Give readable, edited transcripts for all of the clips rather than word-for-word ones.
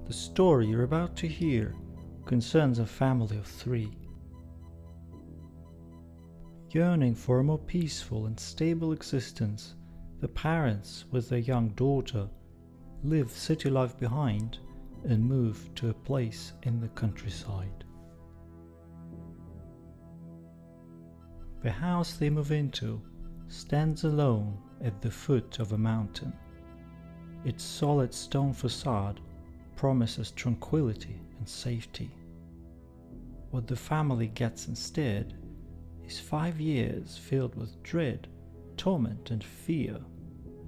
The story you're about to hear concerns a family of three. Yearning for a more peaceful and stable existence, the parents, with their young daughter, leave city life behind and move to a place in the countryside. The house they move into stands alone at the foot of a mountain. Its solid stone facade promises tranquility and safety. What the family gets instead is 5 years filled with dread, torment and fear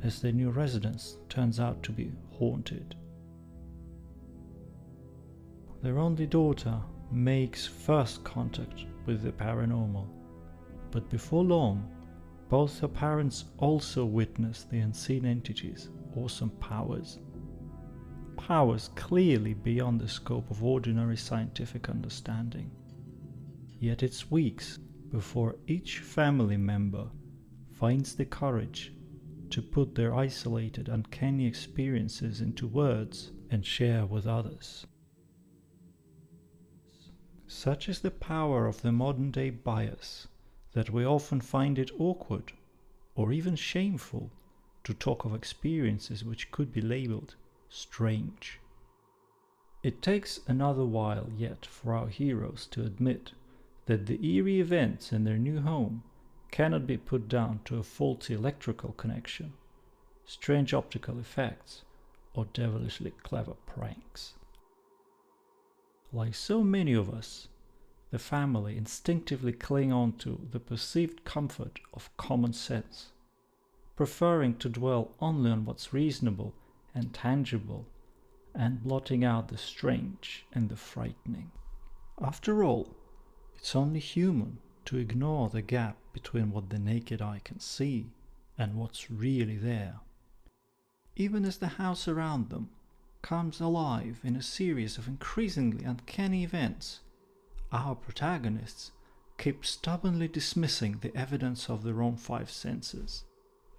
as their new residence turns out to be haunted. Their only daughter makes first contact with the paranormal, but before long, both her parents also witness the unseen entities' awesome powers. Powers clearly beyond the scope of ordinary scientific understanding. Yet it's weeks before each family member finds the courage to put their isolated, uncanny experiences into words and share with others. Such is the power of the modern-day bias that we often find it awkward or even shameful to talk of experiences which could be labeled strange. It takes another while yet for our heroes to admit that the eerie events in their new home cannot be put down to a faulty electrical connection, strange optical effects, or devilishly clever pranks. Like so many of us, the family instinctively cling on to the perceived comfort of common sense, preferring to dwell only on what's reasonable and tangible, and blotting out the strange and the frightening. After all, it's only human to ignore the gap between what the naked eye can see and what's really there. Even as the house around them comes alive in a series of increasingly uncanny events, our protagonists keep stubbornly dismissing the evidence of their own five senses.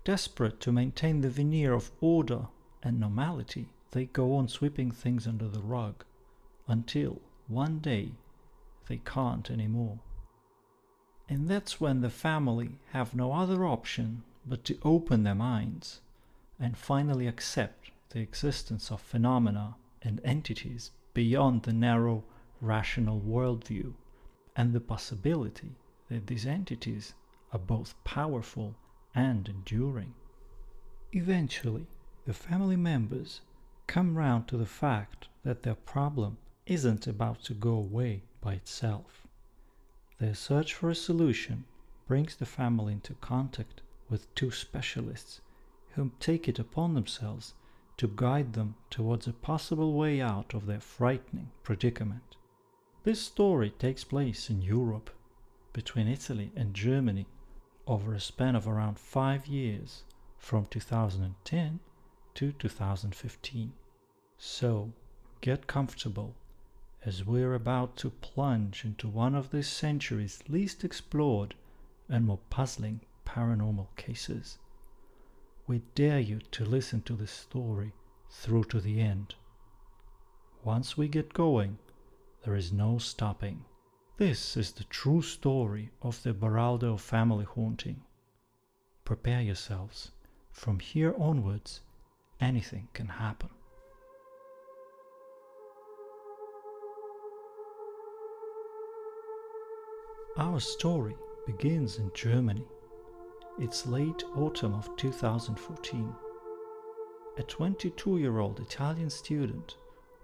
Desperate to maintain the veneer of order and normality, they go on sweeping things under the rug until one day they can't anymore. And that's when the family have no other option but to open their minds and finally accept the existence of phenomena and entities beyond the narrow rational worldview, and the possibility that these entities are both powerful and enduring. Eventually, the family members come round to the fact that their problem isn't about to go away by itself. Their search for a solution brings the family into contact with two specialists who take it upon themselves to guide them towards a possible way out of their frightening predicament. This story takes place in Europe, between Italy and Germany, over a span of around 5 years, from 2010 to 2015. So, get comfortable, as we're about to plunge into one of this century's least explored and more puzzling paranormal cases. We dare you to listen to this story through to the end. Once we get going, there is no stopping. This is the true story of the Baraldo family haunting. Prepare yourselves. From here onwards, anything can happen. Our story begins in Germany. It's late autumn of 2014. A 22-year-old Italian student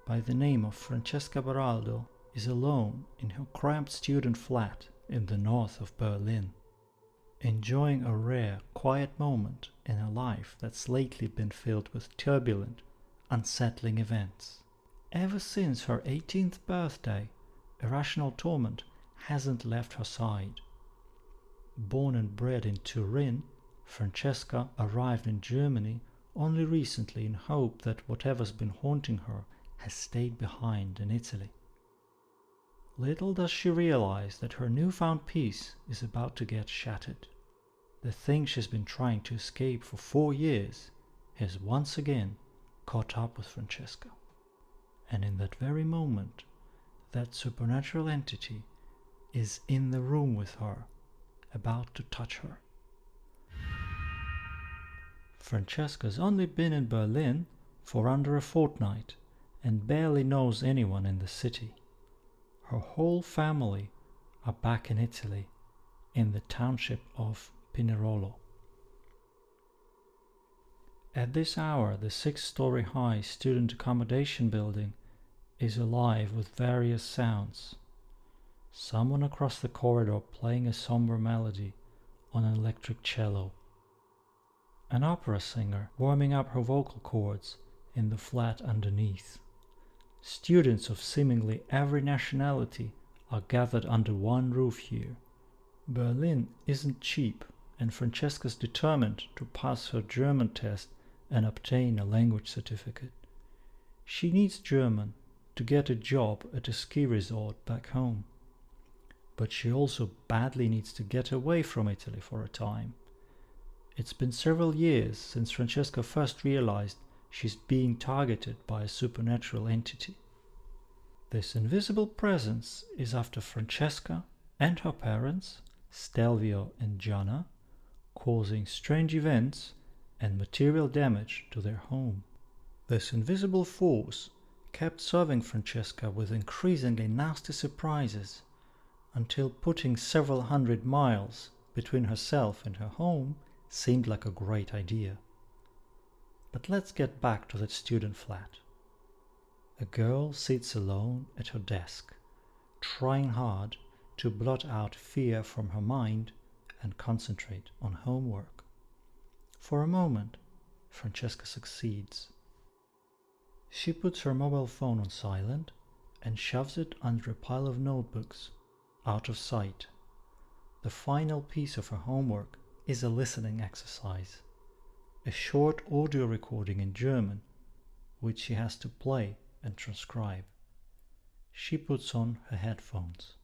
by the name of Francesca Baraldo is alone in her cramped student flat in the north of Berlin, enjoying a rare, quiet moment in a life that's lately been filled with turbulent, unsettling events. Ever since her 18th birthday, irrational torment hasn't left her side. Born and bred in Turin, Francesca arrived in Germany only recently in hope that whatever's been haunting her has stayed behind in Italy. Little does she realize that her newfound peace is about to get shattered. The thing she's been trying to escape for 4 years has once again caught up with Francesca. And in that very moment, that supernatural entity is in the room with her, about to touch her. Francesca's only been in Berlin for under a fortnight and barely knows anyone in the city. Her whole family are back in Italy, in the township of Pinerolo. At this hour, the 6-story high student accommodation building is alive with various sounds. Someone across the corridor playing a somber melody on an electric cello. An opera singer warming up her vocal cords in the flat underneath. Students of seemingly every nationality are gathered under one roof here. Berlin isn't cheap, and Francesca's determined to pass her German test and obtain a language certificate. She needs German to get a job at a ski resort back home. But she also badly needs to get away from Italy for a time. It's been several years since Francesca first realized she's being targeted by a supernatural entity. This invisible presence is after Francesca and her parents, Stelvio and Gianna, causing strange events and material damage to their home. This invisible force kept serving Francesca with increasingly nasty surprises until putting several hundred miles between herself and her home seemed like a great idea. But let's get back to that student flat. A girl sits alone at her desk, trying hard to blot out fear from her mind and concentrate on homework. For a moment, Francesca succeeds. She puts her mobile phone on silent and shoves it under a pile of notebooks, out of sight. The final piece of her homework is a listening exercise, a short audio recording in German, which she has to play and transcribe. She puts on her headphones.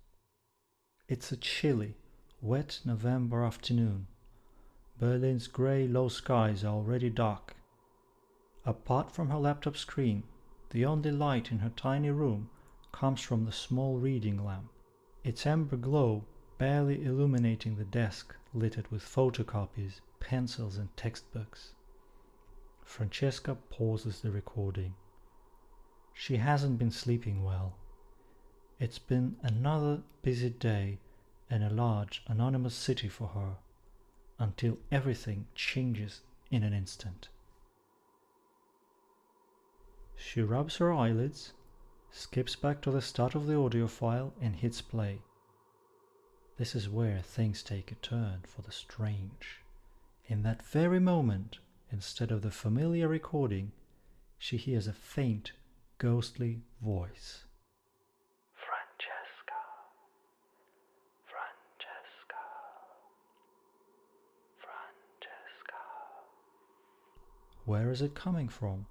It's a chilly, wet November afternoon. Berlin's grey low skies are already dark. Apart from her laptop screen, the only light in her tiny room comes from the small reading lamp, its amber glow barely illuminating the desk littered with photocopies, pencils and textbooks. Francesca pauses the recording. She hasn't been sleeping well. It's been another busy day in a large, anonymous city for her, until everything changes in an instant. She rubs her eyelids, skips back to the start of the audio file and hits play. This is where things take a turn for the strange. In that very moment, instead of the familiar recording, she hears a faint, ghostly voice. Francesca. Francesca. Francesca. Where is it coming from?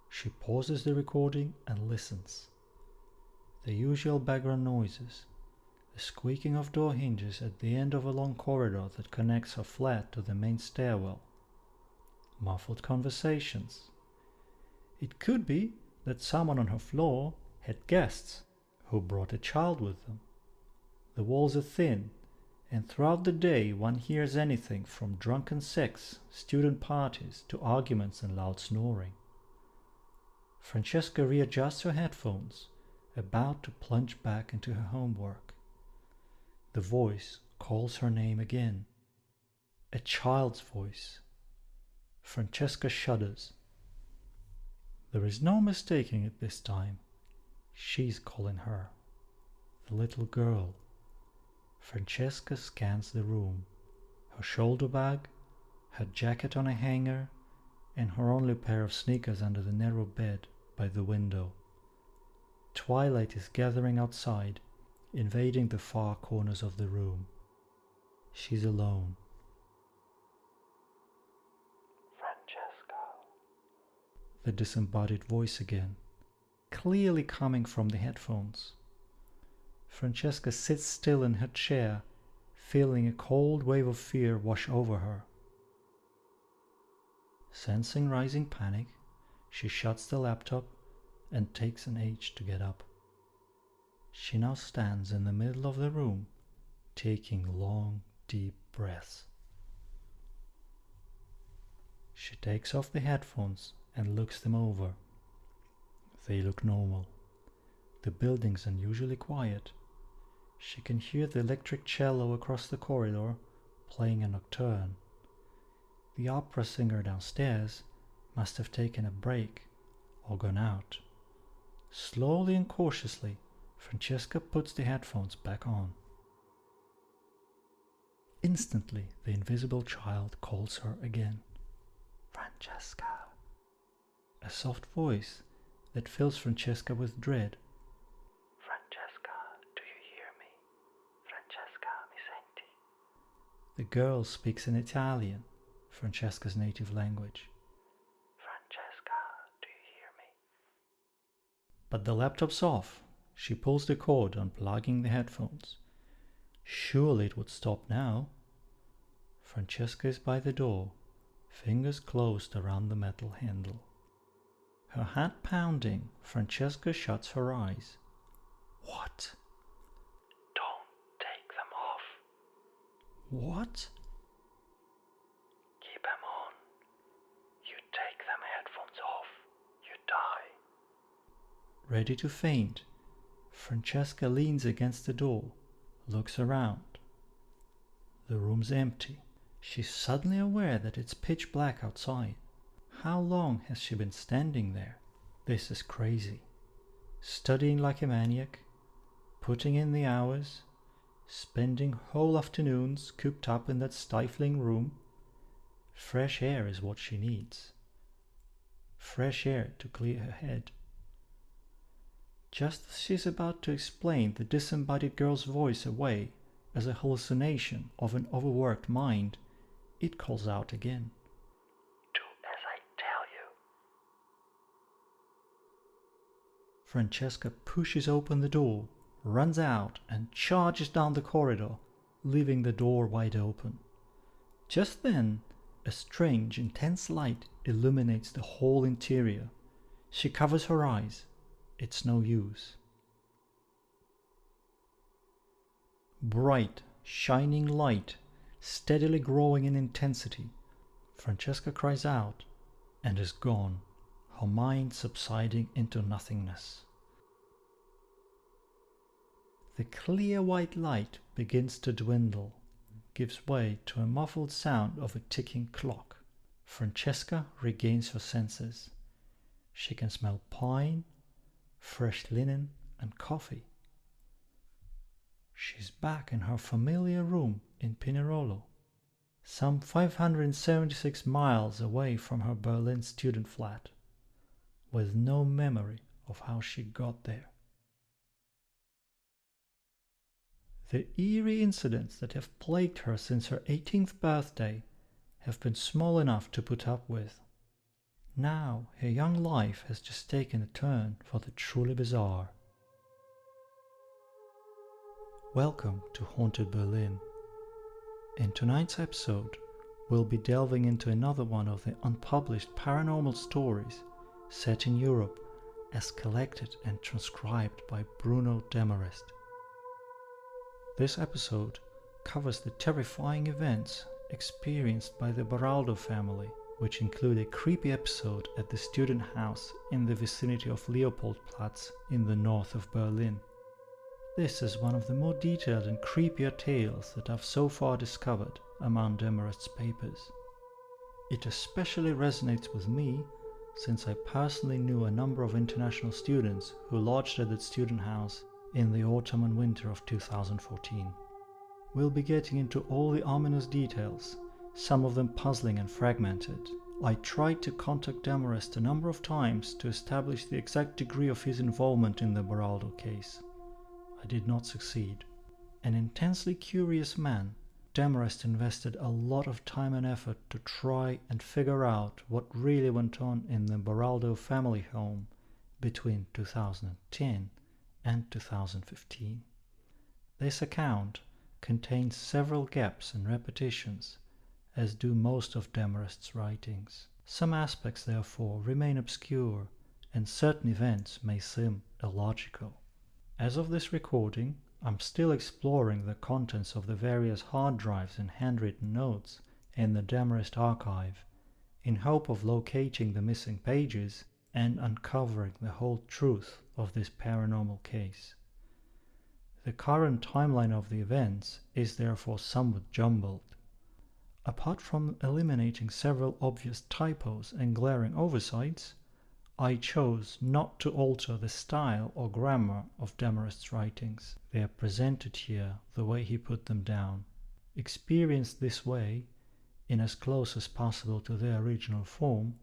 She pauses the recording and listens. The usual background noises, the squeaking of door hinges at the end of a long corridor that connects her flat to the main stairwell, muffled conversations. It could be that someone on her floor had guests who brought a child with them. The walls are thin, and throughout the day one hears anything from drunken sex, student parties, to arguments and loud snoring. Francesca readjusts her headphones, about to plunge back into her homework. The voice calls her name again. A child's voice. Francesca shudders. There is no mistaking it this time. She's calling her. The little girl. Francesca scans the room. Her shoulder bag, her jacket on a hanger, and her only pair of sneakers under the narrow bed by the window. Twilight is gathering outside, invading the far corners of the room. She's alone. Francesca. The disembodied voice again, clearly coming from the headphones. Francesca sits still in her chair, feeling a cold wave of fear wash over her. Sensing rising panic, she shuts the laptop and takes an age to get up. She now stands in the middle of the room, taking long, deep breaths. She takes off the headphones and looks them over. They look normal. The building's unusually quiet. She can hear the electric cello across the corridor playing a nocturne. The opera singer downstairs must have taken a break or gone out. Slowly and cautiously, Francesca puts the headphones back on. Instantly, the invisible child calls her again. Francesca. A soft voice that fills Francesca with dread. Francesca, do you hear me? Francesca, mi senti? The girl speaks in Italian, Francesca's native language. Francesca, do you hear me? But the laptop's off. She pulls the cord, unplugging the headphones. Surely it would stop now. Francesca is by the door, fingers closed around the metal handle. Her heart pounding, Francesca shuts her eyes. What? Don't take them off. What? Keep them on. You take them headphones off, you die. Ready to faint, Francesca leans against the door, looks around. The room's empty. She's suddenly aware that it's pitch black outside. How long has she been standing there? This is crazy. Studying like a maniac, putting in the hours, spending whole afternoons cooped up in that stifling room. Fresh air is what she needs. Fresh air to clear her head. Just as she's about to explain the disembodied girl's voice away as a hallucination of an overworked mind, it calls out again. Do as I tell you. Francesca pushes open the door, runs out, and charges down the corridor, leaving the door wide open. Just then, a strange, intense light illuminates the whole interior. She covers her eyes. It's no use. Bright, shining light, steadily growing in intensity. Francesca cries out and is gone, her mind subsiding into nothingness. The clear white light begins to dwindle, gives way to a muffled sound of a ticking clock. Francesca regains her senses. She can smell pine, fresh linen, and coffee. She's back in her familiar room in Pinerolo, some 576 miles away from her Berlin student flat, with no memory of how she got there. The eerie incidents that have plagued her since her 18th birthday have been small enough to put up with. Now her young life has just taken a turn for the truly bizarre. Welcome to Haunted Berlin. In tonight's episode, we'll be delving into another one of the unpublished paranormal stories set in Europe as collected and transcribed by Bruno Demarest. This episode covers the terrifying events experienced by the Baraldo family, which include a creepy episode at the student house in the vicinity of Leopoldplatz in the north of Berlin. This is one of the more detailed and creepier tales that I've so far discovered among Demarest's papers. It especially resonates with me since I personally knew a number of international students who lodged at that student house in the autumn and winter of 2014. We'll be getting into all the ominous details, some of them puzzling and fragmented. I tried to contact Demarest a number of times to establish the exact degree of his involvement in the Baraldo case. I did not succeed. An intensely curious man, Demarest invested a lot of time and effort to try and figure out what really went on in the Baraldo family home between 2010 and 2015. This account contains several gaps and repetitions, as do most of Demarest's writings. Some aspects, therefore, remain obscure and certain events may seem illogical. As of this recording, I'm still exploring the contents of the various hard drives and handwritten notes in the Demarest archive in hope of locating the missing pages and uncovering the whole truth of this paranormal case. The current timeline of the events is therefore somewhat jumbled. Apart from eliminating several obvious typos and glaring oversights, I chose not to alter the style or grammar of Demarest's writings. They are presented here the way he put them down. Experienced this way, in as close as possible to their original form,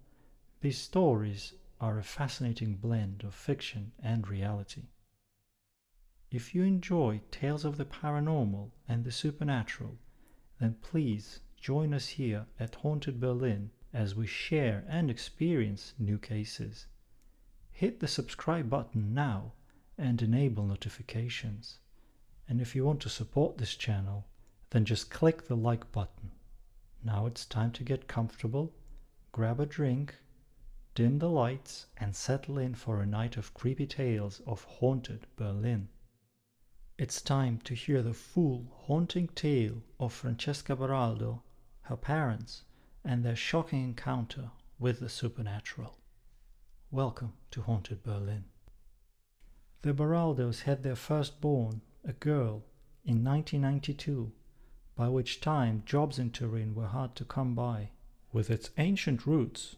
these stories are a fascinating blend of fiction and reality. If you enjoy tales of the paranormal and the supernatural, then please join us here at Haunted Berlin as we share and experience new cases. Hit the subscribe button now and enable notifications. And if you want to support this channel, then just click the like button. Now it's time to get comfortable, grab a drink, dim the lights, and settle in for a night of creepy tales of Haunted Berlin. It's time to hear the full haunting tale of Francesca Baraldo, her parents, and their shocking encounter with the supernatural. Welcome to Haunted Berlin. The Baraldos had their firstborn, a girl, in 1992, by which time jobs in Turin were hard to come by. With its ancient roots,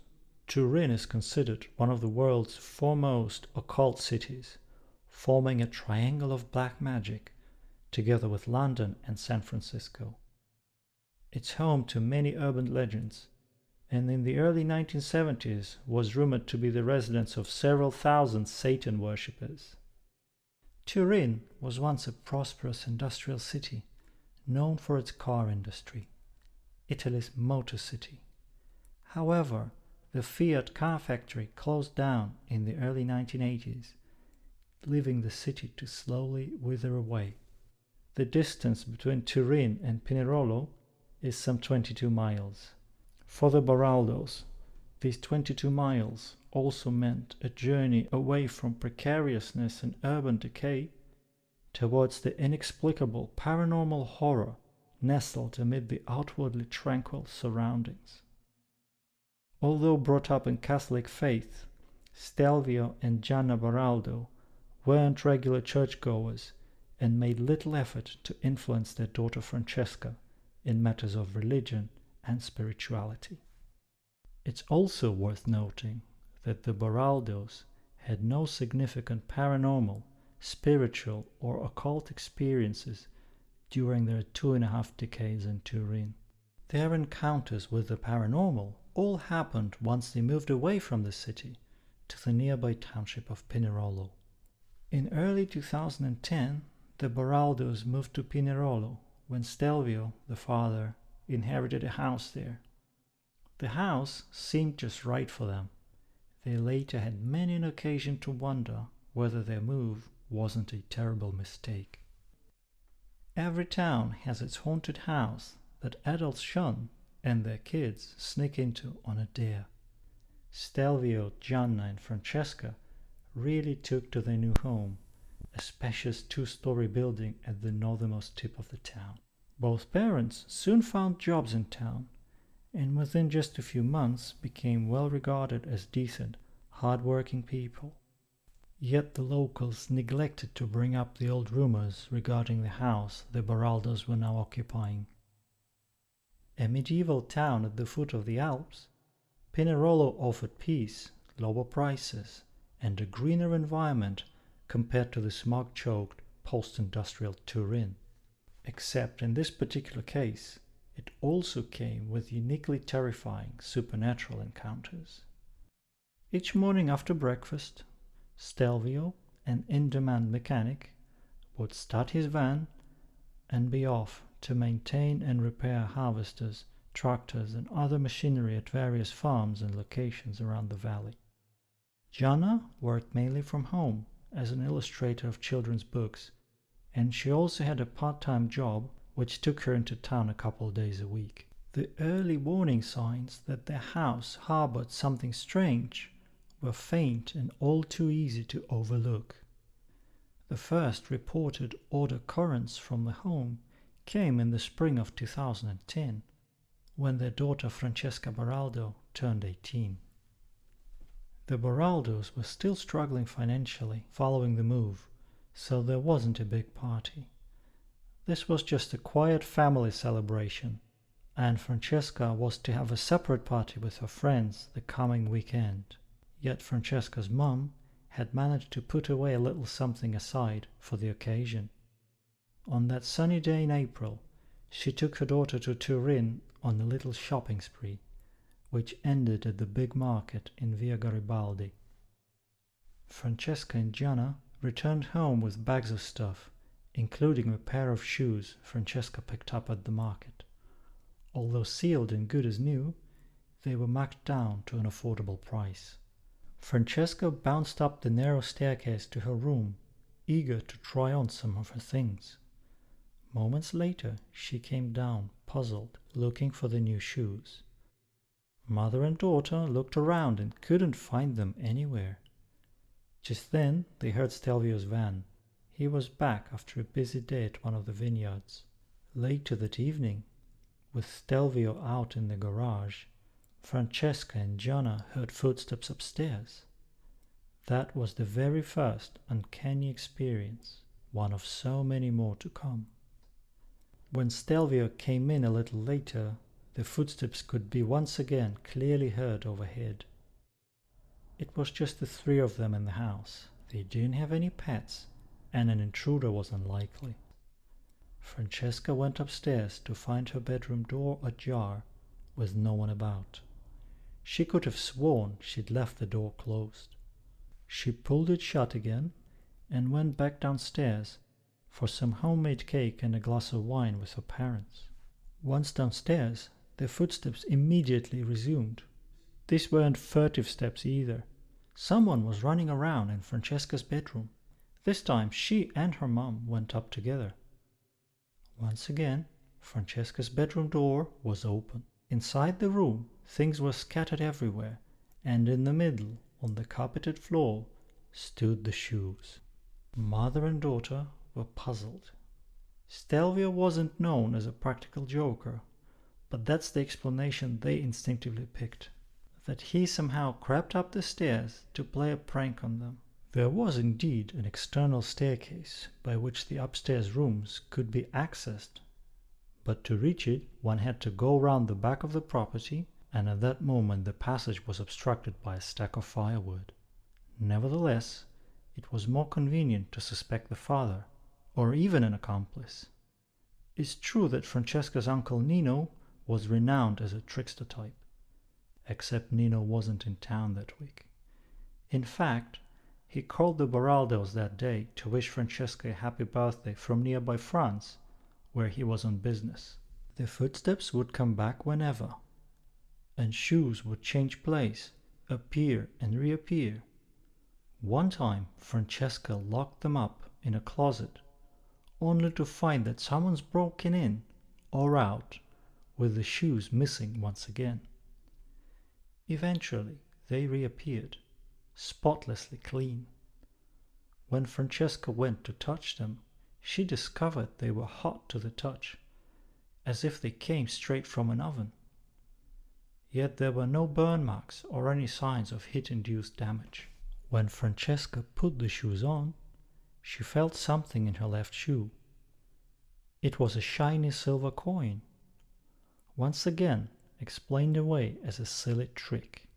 Turin is considered one of the world's foremost occult cities, forming a triangle of black magic, together with London and San Francisco. It's home to many urban legends, and in the early 1970s was rumored to be the residence of several thousand Satan worshippers. Turin was once a prosperous industrial city, known for its car industry, Italy's motor city. However, the Fiat car factory closed down in the early 1980s, leaving the city to slowly wither away. The distance between Turin and Pinerolo is some 22 miles. For the Baraldos, these 22 miles also meant a journey away from precariousness and urban decay towards the inexplicable paranormal horror nestled amid the outwardly tranquil surroundings. Although brought up in Catholic faith, Stelvio and Gianna Baraldo weren't regular churchgoers and made little effort to influence their daughter Francesca in matters of religion and spirituality. It's also worth noting that the Baraldos had no significant paranormal, spiritual, or occult experiences during their 2.5 decades in Turin. Their encounters with the paranormal all happened once they moved away from the city to the nearby township of Pinerolo. In early 2010, the Baraldos moved to Pinerolo when Stelvio, the father, inherited a house there. The house seemed just right for them. They later had many an occasion to wonder whether their move wasn't a terrible mistake. Every town has its haunted house that adults shun and their kids sneak into on a dare. Stelvio, Gianna, and Francesca really took to their new home, a spacious 2-story building at the northernmost tip of the town. Both parents soon found jobs in town, and within just a few months became well regarded as decent, hard-working people. Yet the locals neglected to bring up the old rumors regarding the house the Baraldos were now occupying. A medieval town at the foot of the Alps, Pinerolo offered peace, lower prices, and a greener environment compared to the smog-choked post-industrial Turin. Except in this particular case, it also came with uniquely terrifying supernatural encounters. Each morning after breakfast, Stelvio, an in-demand mechanic, would start his van and be off to maintain and repair harvesters, tractors, and other machinery at various farms and locations around the valley. Gianna worked mainly from home as an illustrator of children's books, and she also had a part-time job which took her into town a couple of days a week. The early warning signs that their house harbored something strange were faint and all too easy to overlook. The first reported odd occurrence from the home came in the spring of 2010, when their daughter Francesca Baraldo turned 18. The Baraldos were still struggling financially following the move, so there wasn't a big party. This was just a quiet family celebration, and Francesca was to have a separate party with her friends the coming weekend. Yet Francesca's mum had managed to put away a little something aside for the occasion. On that sunny day in April, she took her daughter to Turin on a little shopping spree, which ended at the big market in Via Garibaldi. Francesca and Gianna returned home with bags of stuff, including a pair of shoes Francesca picked up at the market. Although sealed and good as new, they were marked down to an affordable price. Francesca bounced up the narrow staircase to her room, eager to try on some of her things. Moments later, she came down, puzzled, looking for the new shoes. Mother and daughter looked around and couldn't find them anywhere. Just then, they heard Stelvio's van. He was back after a busy day at one of the vineyards. Later that evening, with Stelvio out in the garage, Francesca and Gianna heard footsteps upstairs. That was the very first uncanny experience, one of so many more to come. When Stelvio came in a little later, the footsteps could be once again clearly heard overhead. It was just the three of them in the house. They didn't have any pets, and an intruder was unlikely. Francesca went upstairs to find her bedroom door ajar, with no one about. She could have sworn she'd left the door closed. She pulled it shut again and went back downstairs for some homemade cake and a glass of wine with her parents. Once downstairs, the footsteps immediately resumed. These weren't furtive steps either. Someone was running around in Francesca's bedroom. This time she and her mum went up together. Once again, Francesca's bedroom door was open. Inside the room, things were scattered everywhere, and in the middle, on the carpeted floor, stood the shoes. Mother and daughter were puzzled. Stelvio wasn't known as a practical joker, but that's the explanation they instinctively picked, that he somehow crept up the stairs to play a prank on them. There was indeed an external staircase by which the upstairs rooms could be accessed, but to reach it one had to go round the back of the property, and at that moment the passage was obstructed by a stack of firewood. Nevertheless, it was more convenient to suspect the father, or even an accomplice. It's true that Francesca's uncle Nino was renowned as a trickster type, except Nino wasn't in town that week. In fact, he called the Baraldos that day to wish Francesca a happy birthday from nearby France, where he was on business. The footsteps would come back whenever, and shoes would change place, appear and reappear. One time, Francesca locked them up in a closet, only to find that someone's broken in or out, with the shoes missing once again. Eventually, they reappeared, spotlessly clean. When Francesca went to touch them, she discovered they were hot to the touch, as if they came straight from an oven. Yet there were no burn marks or any signs of heat-induced damage. When Francesca put the shoes on, she felt something in her left shoe. It was a shiny silver coin, once again explained away as a silly trick.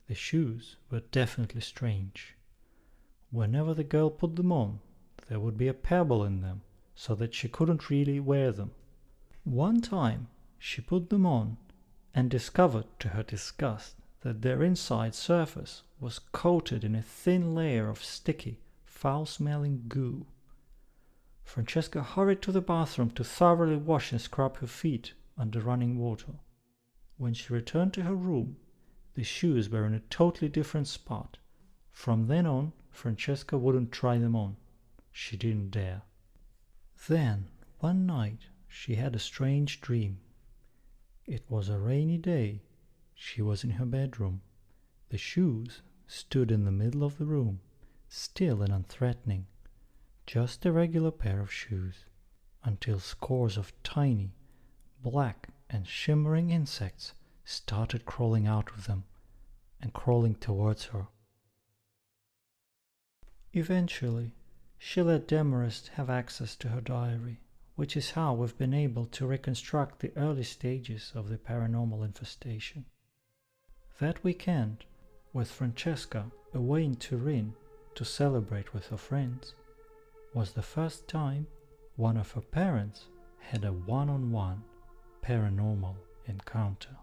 The shoes were definitely strange. Whenever the girl put them on, there would be a pebble in them, so that she couldn't really wear them. One time, she put them on and discovered to her disgust that their inside surface was coated in a thin layer of sticky, foul-smelling goo. Francesca hurried to the bathroom to thoroughly wash and scrub her feet under running water. When she returned to her room, the shoes were in a totally different spot. From then on, Francesca wouldn't try them on. She didn't dare. Then, one night, she had a strange dream. It was a rainy day. She was in her bedroom. The shoes stood in the middle of the room, still and unthreatening, just a regular pair of shoes, until scores of tiny, black and shimmering insects started crawling out of them and crawling towards her. Eventually, she let Demarest have access to her diary, which is how we've been able to reconstruct the early stages of the paranormal infestation. That weekend, with Francesca away in Turin to celebrate with her friends, was the first time one of her parents had a one-on-one paranormal encounter.